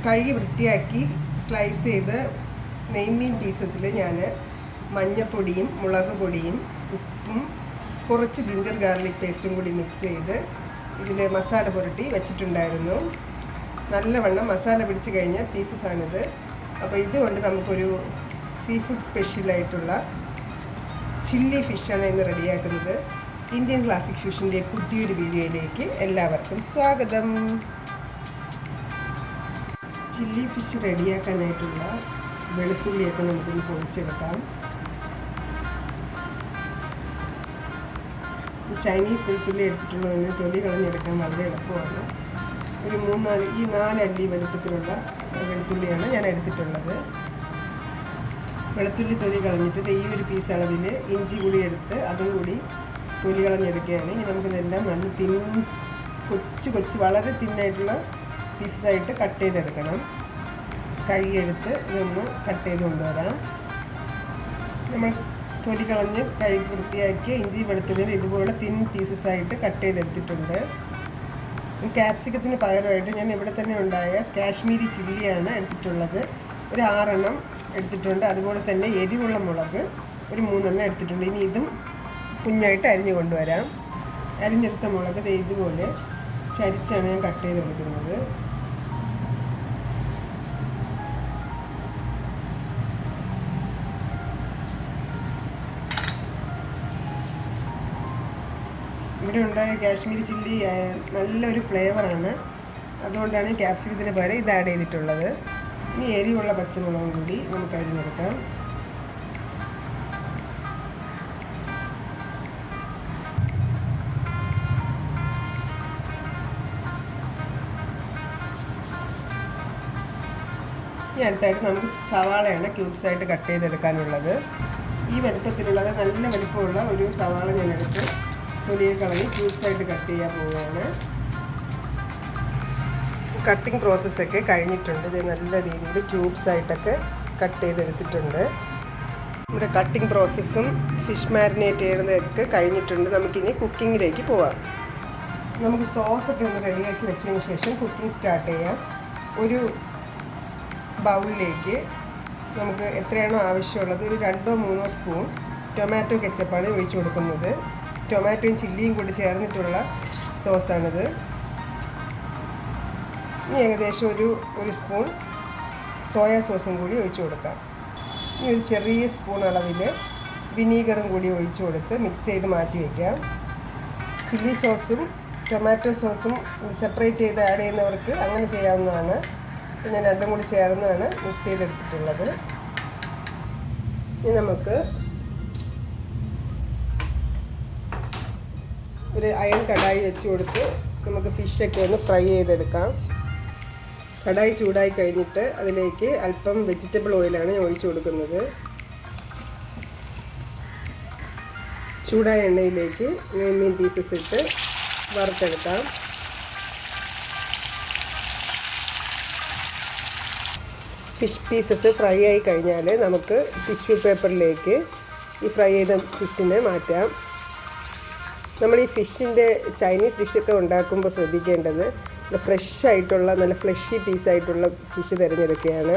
കഴുകി വൃത്തിയാക്കി സ്ലൈസ് ചെയ്ത് നെയ്മീൻ പീസസിൽ ഞാൻ മഞ്ഞൾപ്പൊടിയും മുളക് പൊടിയും ഉപ്പും കുറച്ച് ജിഞ്ചർ ഗാർലിക് പേസ്റ്റും കൂടി മിക്സ് ചെയ്ത് ഇതിൽ മസാല പുരട്ടി വെച്ചിട്ടുണ്ടായിരുന്നു. നല്ലവണ്ണം മസാല പിടിച്ച് കഴിഞ്ഞ പീസസാണിത്. അപ്പോൾ ഇതുകൊണ്ട് നമുക്കൊരു സീ ഫുഡ് സ്പെഷ്യലായിട്ടുള്ള ചില്ലി ഫിഷാണ് ഇന്ന് റെഡിയാക്കുന്നത്. ഇന്ത്യൻ ക്ലാസിക് ഫിഷിൻ്റെ പുതിയൊരു വീഡിയോയിലേക്ക് എല്ലാവർക്കും സ്വാഗതം. ചില്ലി ഫിഷ് റെഡിയാക്കാനായിട്ടുള്ള വെളുത്തുള്ളിയൊക്കെ നമുക്കൊന്ന് പൊടിച്ചെടുക്കാം. ചൈനീസ് വെളുത്തുള്ളി എടുത്തിട്ടുള്ളതിന് തൊലി കളഞ്ഞെടുക്കാൻ വളരെ എളുപ്പമാണ്. ഒരു 4 അല്ലി വലുപ്പത്തിലുള്ള വെളുത്തുള്ളിയാണ് ഞാൻ എടുത്തിട്ടുള്ളത്. വെളുത്തുള്ളി തൊലി കളഞ്ഞിട്ട് ഈ ഒരു പീസ് അളവിൽ ഇഞ്ചി കൂടി എടുത്ത് അതും കൂടി തൊലി കളഞ്ഞെടുക്കുകയാണ്. ഇനി നമുക്കിതെല്ലാം നല്ല കൊച്ച് വളരെ തിന്നായിട്ടുള്ള പീസായിട്ട് കട്ട് ചെയ്തെടുക്കണം. കഴുകിയെടുത്ത് ഇതൊന്ന് കട്ട് ചെയ്ത് കൊണ്ടുവരാം. നമ്മൾ തൊലി കളഞ്ഞ് കഴുകി വൃത്തിയാക്കിയ ഇഞ്ചി വെളുത്തുള്ളി ഇതുപോലെ തിൻ പീസസായിട്ട് കട്ട് ചെയ്തെടുത്തിട്ടുണ്ട്. ക്യാപ്സിക്കത്തിന് പകരമായിട്ട് ഞാൻ ഇവിടെ തന്നെ ഉണ്ടായ കാശ്മീരി ചില്ലിയാണ് എടുത്തിട്ടുള്ളത്. ഒരു 6 എണ്ണം എടുത്തിട്ടുണ്ട്. അതുപോലെ തന്നെ എരിവുള്ള മുളക് ഒരു 3 എണ്ണം എടുത്തിട്ടുണ്ട്. ഇനി ഇതും കുഞ്ഞായിട്ട് അരിഞ്ഞു കൊണ്ടുവരാം. അരിഞ്ഞെടുത്ത മുളക് ഇതുപോലെ ചരിച്ചാണ് ഞാൻ കട്ട് ചെയ്ത് കൊടുക്കുന്നത്. ഇവിടെ ഉണ്ടായ കാശ്മീരി ചില്ലി നല്ലൊരു ഫ്ലേവറാണ്. അതുകൊണ്ടാണ് ക്യാപ്സിക്കത്തിന് പകരം ഇത് ആഡ് ചെയ്തിട്ടുള്ളത്. ഇനി എരിവുള്ള പച്ചമുളകും കൂടി നമുക്ക് അരിഞ്ഞെടുക്കാം. ഇനി അടുത്തായിട്ട് നമുക്ക് സവാളയാണ് ക്യൂബ്സായിട്ട് കട്ട് ചെയ്തെടുക്കാനുള്ളത്. ഈ വലുപ്പത്തിലുള്ളത് നല്ല വലുപ്പമുള്ള ഒരു സവാള ഞാൻ എടുത്ത് തൊലിയെ കളഞ്ഞ് ക്യൂബ്സായിട്ട് കട്ട് ചെയ്യാൻ പോവുകയാണ്. കട്ടിങ് പ്രോസസ്സൊക്കെ കഴിഞ്ഞിട്ടുണ്ട്. ഇത് നല്ല രീതിയിൽ ക്യൂബ്സായിട്ടൊക്കെ കട്ട് ചെയ്തെടുത്തിട്ടുണ്ട്. ഇവിടെ കട്ടിങ് പ്രോസസ്സും ഫിഷ് മാരിനേറ്റ് ചെയ്യുന്നതൊക്കെ കഴിഞ്ഞിട്ടുണ്ട്. നമുക്കിനി കുക്കിങ്ങിലേക്ക് പോവാം. നമുക്ക് സോസൊക്കെ ഒന്ന് റെഡിയാക്കി വെച്ചതിന് ശേഷം കുക്കിംഗ് സ്റ്റാർട്ട് ചെയ്യാം. ഒരു ബൗളിലേക്ക് നമുക്ക് എത്രയാണോ ആവശ്യമുള്ളത് ഒരു 2-3 സ്പൂൺ ടൊമാറ്റോ കെച്ചപ്പാണ് ഒഴിച്ച് കൊടുക്കുന്നത്. ടൊമാറ്റോയും ചില്ലിയും കൂടി ചേർന്നിട്ടുള്ള സോസാണിത്. ഇനി ഏകദേശം ഒരു സ്പൂൺ സോയാ സോസും കൂടി ഒഴിച്ച് കൊടുക്കാം. ഇനി ഒരു ചെറിയ സ്പൂൺ അളവിൽ വിനീഗറും കൂടി ഒഴിച്ച് കൊടുത്ത് മിക്സ് ചെയ്ത് മാറ്റി വയ്ക്കാം. ചില്ലി സോസും ടൊമാറ്റോ സോസും സെപ്പറേറ്റ് ചെയ്ത് ആഡ് ചെയ്യുന്നവർക്ക് അങ്ങനെ ചെയ്യാവുന്നതാണ്. ഞാൻ രണ്ടും കൂടി ചേർന്നാണ് മിക്സ് ചെയ്തെടുത്തിട്ടുള്ളത്. ഇനി നമുക്ക് ഒരു അയൺ കടായി വെച്ച് കൊടുത്ത് നമുക്ക് ഫിഷൊക്കെ ഒന്ന് ഫ്രൈ ചെയ്തെടുക്കാം. കടായി ചൂടായി കഴിഞ്ഞിട്ട് അതിലേക്ക് അല്പം വെജിറ്റബിൾ ഓയിലാണ് ഞാൻ ഒഴിച്ച് കൊടുക്കുന്നത്. ചൂടായ എണ്ണയിലേക്ക് നെയ്മീൻ പീസസ് ഇട്ട് വറുത്തെടുക്കാം. ഫിഷ് പീസസ് ഫ്രൈ ആയി കഴിഞ്ഞാൽ നമുക്ക് ടിഷ്യൂ പേപ്പറിലേക്ക് ഈ ഫ്രൈ ചെയ്ത ഫിഷിനെ മാറ്റാം. നമ്മൾ ഈ ഫിഷിൻ്റെ ചൈനീസ് ഡിഷൊക്കെ ഉണ്ടാക്കുമ്പോൾ ശ്രദ്ധിക്കേണ്ടത് ഫ്രഷ് ആയിട്ടുള്ള നല്ല ഫ്ലഷി പീസായിട്ടുള്ള ഫിഷ് തിരഞ്ഞെടുക്കുകയാണ്.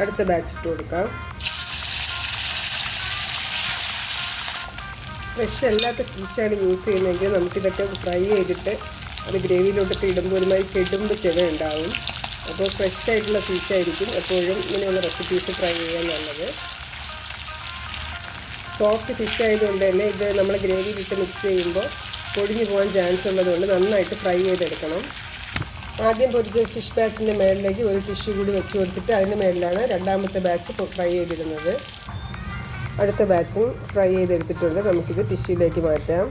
അടുത്ത ബാച്ച് ഇട്ട് കൊടുക്കാം. ഫ്രഷ് അല്ലാത്ത ഫിഷാണ് യൂസ് ചെയ്യുന്നതെങ്കിൽ നമുക്കിതൊക്കെ ഫ്രൈ ചെയ്തിട്ട് അത് ഗ്രേവിയിലോട്ടൊക്കെ ഇടുമ്പോൾ ഒരുമാതിരി ചെടുമ്പ് ചെവ ഉണ്ടാവും. അപ്പോൾ ഫ്രഷ് ആയിട്ടുള്ള ഫിഷായിരിക്കും എപ്പോഴും ഇങ്ങനെയുള്ള റെസിപ്പീസ് ഫ്രൈ ചെയ്യാൻ നല്ലത്. സോഫ്റ്റ് ഫിഷ് ആയതുകൊണ്ട് തന്നെ ഇത് നമ്മൾ ഗ്രേവിയിലിട്ട് മിക്സ് ചെയ്യുമ്പോൾ പൊടിഞ്ഞു പോകാൻ ചാൻസ് ഉള്ളതുകൊണ്ട് നന്നായിട്ട് ഫ്രൈ ചെയ്തെടുക്കണം. ആദ്യം പൊരിച്ച ഫിഷ് ബാച്ചിൻ്റെ മേളിലേക്ക് ഒരു ടിഷ്യൂ കൂടി വെച്ച് കൊടുത്തിട്ട് അതിൻ്റെ മേളിലാണ് രണ്ടാമത്തെ ബാച്ച് ഫ്രൈ ചെയ്തിടുന്നത്. അടുത്ത ബാച്ചും ഫ്രൈ ചെയ്തെടുത്തിട്ടുണ്ട്. നമുക്കിത് ടിഷ്യൂയിലേക്ക് മാറ്റാം.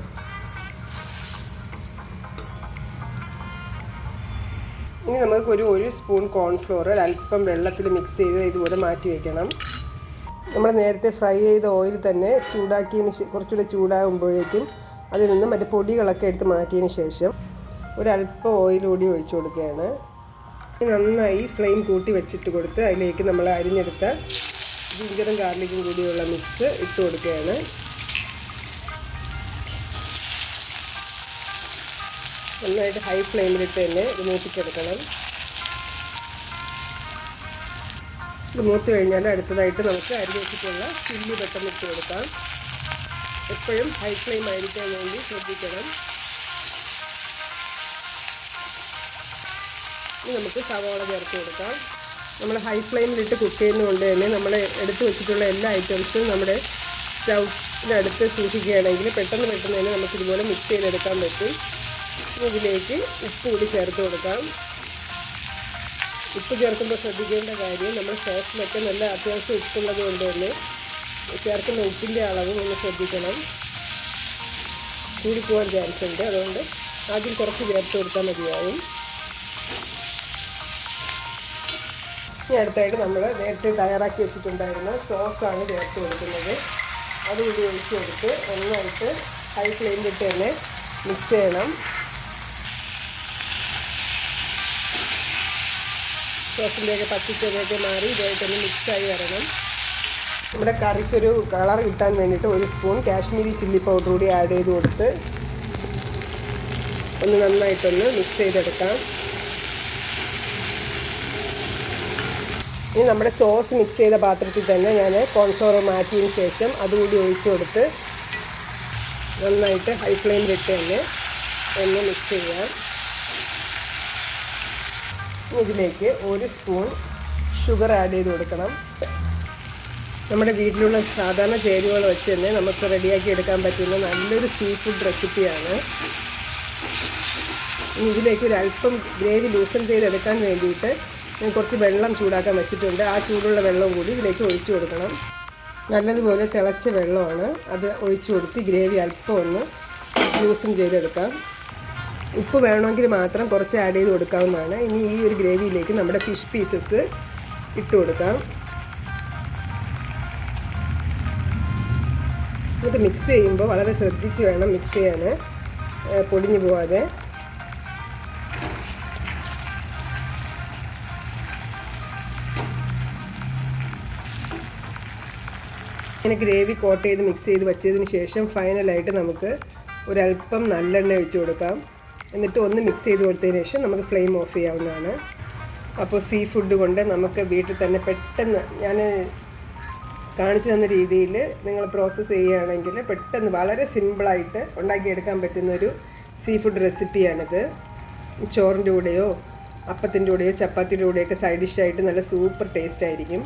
ഇനി നമുക്ക് ഒരു സ്പൂൺ കോൺഫ്ലോർ അല്പം വെള്ളത്തിൽ മിക്സ് ചെയ്ത് ഇതുപോലെ മാറ്റി വയ്ക്കണം. നമ്മൾ നേരത്തെ ഫ്രൈ ചെയ്ത ഓയിൽ തന്നെ ചൂടാക്കിയതിന് കുറച്ചുകൂടെ ചൂടാകുമ്പോഴേക്കും അതിൽ നിന്ന് മറ്റേ പൊടികളൊക്കെ എടുത്ത് മാറ്റിയതിന് ശേഷം ഒരല്പം ഓയിൽ കൂടി ഒഴിച്ചു കൊടുക്കുകയാണ്. നന്നായി ഫ്ലെയിം കൂട്ടി വെച്ചിട്ട് കൊടുത്ത് അതിലേക്ക് നമ്മൾ അരിഞ്ഞെടുത്ത ജിഞ്ചറും ഗാർലിക്കും കൂടിയുള്ള മിക്സ് ഇട്ട് കൊടുക്കുകയാണ്. നന്നായിട്ട് ഹൈ ഫ്ലെയിമിലിട്ട് തന്നെ ഇത് മൂപ്പിച്ചെടുക്കണം. ഇത് മൂത്ത് കഴിഞ്ഞാൽ അടുത്തതായിട്ട് നമുക്ക് അരിഞ്ഞ് വെച്ചിട്ടുള്ള ചില്ലി പെട്ടെന്ന് ഇട്ട് കൊടുക്കാം. എപ്പോഴും ഹൈ ഫ്ലെയിം ആയിരിക്കാൻ വേണ്ടി ശ്രദ്ധിക്കണം. ഇനി നമുക്ക് സവാള ചേർത്ത് കൊടുക്കാം. നമ്മൾ ഹൈ ഫ്ലെയിമിലിട്ട് കുക്ക് ചെയ്യുന്നതുകൊണ്ട് തന്നെ നമ്മൾ എടുത്ത് വെച്ചിട്ടുള്ള എല്ലാ ഐറ്റംസും നമ്മുടെ സ്റ്റൗവിനടുത്ത് സൂക്ഷിക്കുകയാണെങ്കിൽ പെട്ടെന്ന് തന്നെ നമുക്കിതുപോലെ മിക്സ് ചെയ്തെടുക്കാൻ പറ്റും. ഇതിലേക്ക് ഉപ്പ് കൂടി ചേർത്ത് കൊടുക്കാം. ഉപ്പ് ചേർക്കുമ്പോൾ ശ്രദ്ധിക്കേണ്ട കാര്യം, നമ്മൾ സോസിലൊക്കെ നല്ല അത്യാവശ്യം ഉപ്പുള്ളത് കൊണ്ട് തന്നെ ചേർക്കുന്ന ഉപ്പിൻ്റെ അളവും ഒന്ന് ശ്രദ്ധിക്കണം. കൂടിപ്പോകാൻ ചാൻസ് ഉണ്ട്. അതുകൊണ്ട് ആദ്യം കുറച്ച് ചേർത്ത് കൊടുത്താൽ മതിയാവും. ഇനി അടുത്തായിട്ട് നമ്മൾ നേരത്തെ തയ്യാറാക്കി വെച്ചിട്ടുണ്ടായിരുന്ന സോസാണ് ചേർത്ത് കൊടുക്കുന്നത്. അതുകൂടി ഒഴിച്ച് കൊടുത്ത് നന്നായിട്ട് ഹൈ ഫ്ലെയിമിലിട്ട് തന്നെ മിക്സ് ചെയ്യണം. സോസിൻ്റെയൊക്കെ പച്ചച്ചൊക്കെ മാറി ഇതായിട്ടൊന്ന് മിക്സായി വരണം. നമ്മുടെ കറിക്കൊരു കളർ കിട്ടാൻ വേണ്ടിയിട്ട് 1 സ്പൂൺ കാശ്മീരി ചില്ലി പൗഡർ കൂടി ആഡ് ചെയ്ത് കൊടുത്ത് ഒന്ന് നന്നായിട്ടൊന്ന് മിക്സ് ചെയ്തെടുക്കാം. ഇനി നമ്മുടെ സോസ് മിക്സ് ചെയ്ത പാത്രത്തിൽ തന്നെ ഞാൻ കോൺഫ്ലവർ മാറ്റിയതിന് ശേഷം അതുകൂടി ഒഴിച്ച് കൊടുത്ത് നന്നായിട്ട് ഹൈ ഫ്ലെയിമിലിട്ട് തന്നെ ഒന്ന് മിക്സ് ചെയ്യാം. ഇതിലേക്ക് 1 സ്പൂൺ ഷുഗർ ആഡ് ചെയ്ത് കൊടുക്കണം. നമ്മുടെ വീട്ടിലുള്ള സാധാരണ ചേരുവകൾ വെച്ച് തന്നെ നമുക്ക് റെഡിയാക്കി എടുക്കാൻ പറ്റുന്ന നല്ലൊരു സീ ഫുഡ് റെസിപ്പിയാണ്. ഇനി ഇതിലേക്ക് ഒരല്പം ഗ്രേവി ലൂസൻ ചെയ്തെടുക്കാൻ വേണ്ടിയിട്ട് ഞാൻ കുറച്ച് വെള്ളം ചൂടാക്കാൻ വെച്ചിട്ടുണ്ട്. ആ ചൂടുള്ള വെള്ളം കൂടി ഇതിലേക്ക് ഒഴിച്ചു കൊടുക്കണം. നല്ലതുപോലെ തിളച്ച വെള്ളമാണ്. അത് ഒഴിച്ചു കൊടുത്ത് ഗ്രേവി അല്പം ഒന്ന് ലൂസൻ ചെയ്തെടുക്കാം. ഉപ്പ് വേണമെങ്കിൽ മാത്രം കുറച്ച് ആഡ് ചെയ്ത് കൊടുക്കാവുന്നതാണ്. ഇനി ഈ ഒരു ഗ്രേവിയിലേക്ക് നമ്മുടെ ഫിഷ് പീസസ് ഇട്ട് കൊടുക്കാം. എന്നിട്ട് മിക്സ് ചെയ്യുമ്പോൾ വളരെ ശ്രദ്ധിച്ച് വേണം മിക്സ് ചെയ്യാൻ, പൊടിഞ്ഞു പോവാതെ. ഇങ്ങനെ ഗ്രേവി കോട്ട് ചെയ്ത് മിക്സ് ചെയ്ത് വെച്ചതിന് ശേഷം ഫൈനലായിട്ട് നമുക്ക് ഒരല്പം നല്ലെണ്ണ ഒഴിച്ച് കൊടുക്കാം. എന്നിട്ട് ഒന്ന് മിക്സ് ചെയ്ത് കൊടുത്തതിന് ശേഷം നമുക്ക് ഫ്ലെയിം ഓഫ് ചെയ്യാവുന്നതാണ്. അപ്പോൾ സീ ഫുഡ് കൊണ്ട് നമുക്ക് വീട്ടിൽ തന്നെ പെട്ടെന്ന് ഞാൻ കാണിച്ചു തന്ന രീതിയിൽ നിങ്ങൾ പ്രോസസ്സ് ചെയ്യുകയാണെങ്കിൽ പെട്ടെന്ന് വളരെ സിമ്പിളായിട്ട് ഉണ്ടാക്കിയെടുക്കാൻ പറ്റുന്നൊരു സീ ഫുഡ് റെസിപ്പിയാണിത്. ചോറിൻ്റെ കൂടെയോ അപ്പത്തിൻ്റെ കൂടെയോ ചപ്പാത്തിയുടെ കൂടെയൊക്കെ സൈഡ് ഡിഷായിട്ട് നല്ല സൂപ്പർ ടേസ്റ്റ് ആയിരിക്കും.